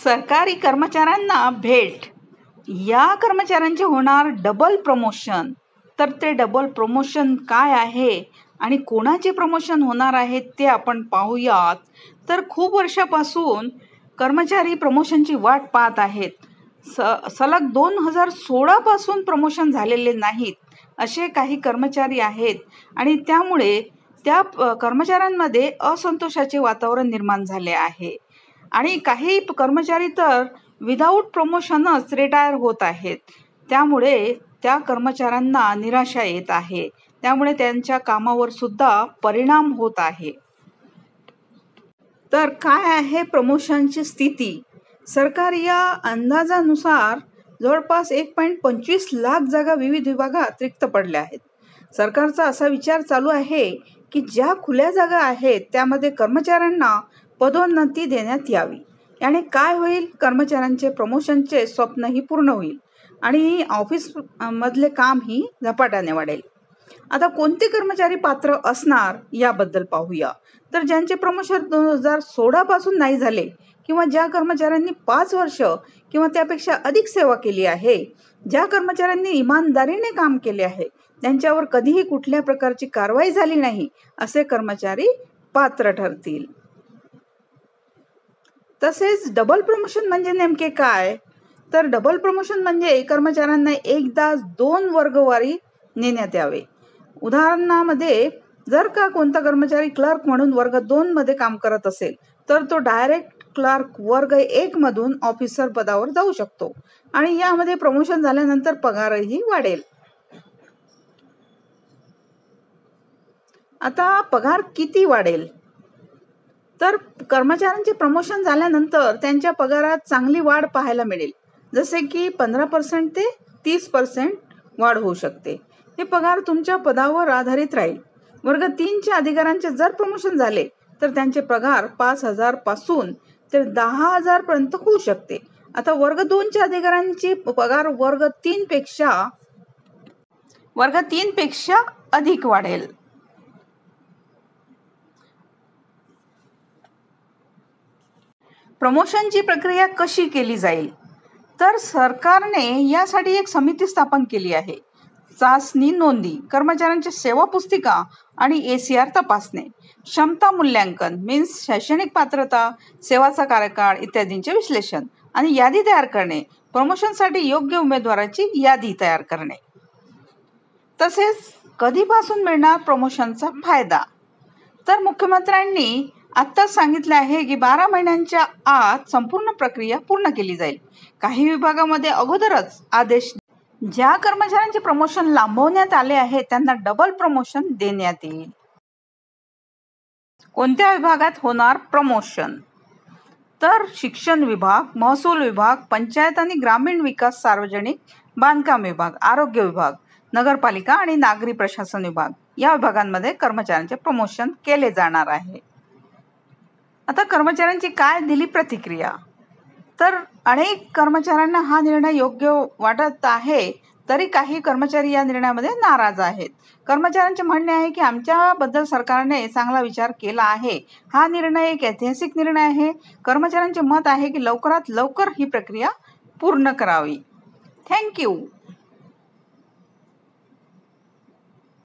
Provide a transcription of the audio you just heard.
सरकारी कर्मचाऱ्यांना भेट. या कर्मचाऱ्यांचे होणार डबल प्रमोशन. तर ते डबल प्रमोशन काय आहे आणि कोणाचे प्रमोशन होणार आहे ते आपण पाहूयात. तर खूप वर्षापासून कर्मचारी प्रमोशनची वाट पाहत आहेत. सलग 2016 पासून प्रमोशन झालेले नाहीत असे काही कर्मचारी आहेत आणि त्यामुळे त्या कर्मचाऱ्यांमध्ये असंतोषाचे वातावरण निर्माण झाले आहे आणि काही कर्मचारी तर विदाऊट प्रमोशनच रिटायर होत आहेत. त्यामुळे त्या कर्मचाऱ्यांना निराशा येत आहे. त्यामुळे त्यांच्या कामावर सुद्धा परिणाम होत आहे. तर काय आहे प्रमोशनची स्थिती? सरकारी या अंदाजानुसार जवळपास 1.25 लाख जागा विविध विभागात रिक्त पडल्या आहेत. सरकारचा असा विचार चालू आहे की ज्या खुल्या जागा आहेत त्यामध्ये कर्मचाऱ्यांना पदोन्नती देण्यात यावी. याने काय होईल? कर्मचाऱ्यांचे प्रमोशनचे स्वप्नही पूर्ण होईल आणि ऑफिस मधले कामही झपाट्याने वाढेल. आता कोणते कर्मचारी पात्र असणार याबद्दल पाहूया. तर ज्यांचे प्रमोशन 2016 पासून नाही झाले किंवा ज्या कर्मचाऱ्यांनी 5 वर्ष किंवा त्यापेक्षा अधिक सेवा केली आहे, ज्या कर्मचाऱ्यांनी इमानदारीने काम केले आहे, त्यांच्यावर कधीही कुठल्या प्रकारची कारवाई झाली नाही असे कर्मचारी पात्र ठरतील. तसेच डबल प्रमोशन म्हणजे नेमके काय? तर डबल प्रमोशन म्हणजे कर्मचाऱ्यांना एकदा 2 वर्गवारी नेण्यात यावे. उदाहरणामध्ये जर का कोणता कर्मचारी क्लर्क म्हणून वर्ग 2 मध्ये काम करत असेल तर तो डायरेक्ट क्लर्क वर्ग 1 मधून ऑफिसर पदावर जाऊ शकतो आणि यामध्ये प्रमोशन झाल्यानंतर पगारही वाढेल. आता पगार किती वाढेल? तर कर्मचाऱ्यांचे प्रमोशन झाल्यानंतर त्यांच्या पगारात चांगली वाढ पाहायला मिळेल. जसे की 15% ते 30% वाढ होऊ शकते. हे पगार तुमच्या पदावर आधारित राहील. वर्ग 3 च्या अधिकाऱ्यांचे जर प्रमोशन झाले तर त्यांचे पगार 5,000 पासून ते 10,000 पर्यंत होऊ शकते. आता वर्ग 2 च्या अधिकाऱ्यांची पगार वर्ग 3 पेक्षा अधिक वाढेल. प्रमोशनची प्रक्रिया कशी केली जाईल? तर सरकारने यासाठी एक समिती स्थापन केली आहे. चाचणी नोंदी, कर्मचाऱ्यांच्या सेवा पुस्तिका आणि ACR तपासणे, क्षमता मूल्यांकन मीन्स शैक्षणिक पात्रता, सेवाचा कार्यकाळ इत्यादींचे विश्लेषण आणि यादी तयार करणे, प्रमोशनसाठी योग्य उमेदवाराची यादी तयार करणे. तसेच कधीपासून मिळणार प्रमोशनचा फायदा? तर मुख्यमंत्र्यांनी आत्ताच सांगितले आहे की 12 महिन्यांच्या आत संपूर्ण प्रक्रिया पूर्ण केली जाईल. काही विभागामध्ये अगोदरच आदेश. ज्या कर्मचाऱ्यांचे प्रमोशन लांबवण्यात आले आहे त्यांना डबल प्रमोशन देण्यात येईल. कोणत्या विभागात होणार प्रमोशन? तर शिक्षण विभाग, महसूल विभाग, पंचायत आणि ग्रामीण विकास, सार्वजनिक बांधकाम विभाग, आरोग्य विभाग, नगरपालिका आणि नागरी प्रशासन विभाग या विभागांमध्ये कर्मचाऱ्यांचे प्रमोशन केले जाणार आहे. आता कर्मचाऱ्यांची काय दिली प्रतिक्रिया? तर अनेक कर्मचाऱ्यांना हा निर्णय योग्य वाटत आहे, तरी काही कर्मचारी या निर्णयामध्ये नाराज आहेत. कर्मचाऱ्यांचे म्हणणे आहे की आमच्याबद्दल सरकारने चांगला विचार केला आहे. हा निर्णय एक ऐतिहासिक निर्णय आहे. कर्मचाऱ्यांचे मत आहे की लवकरात लवकर ही प्रक्रिया पूर्ण करावी. थँक्यू.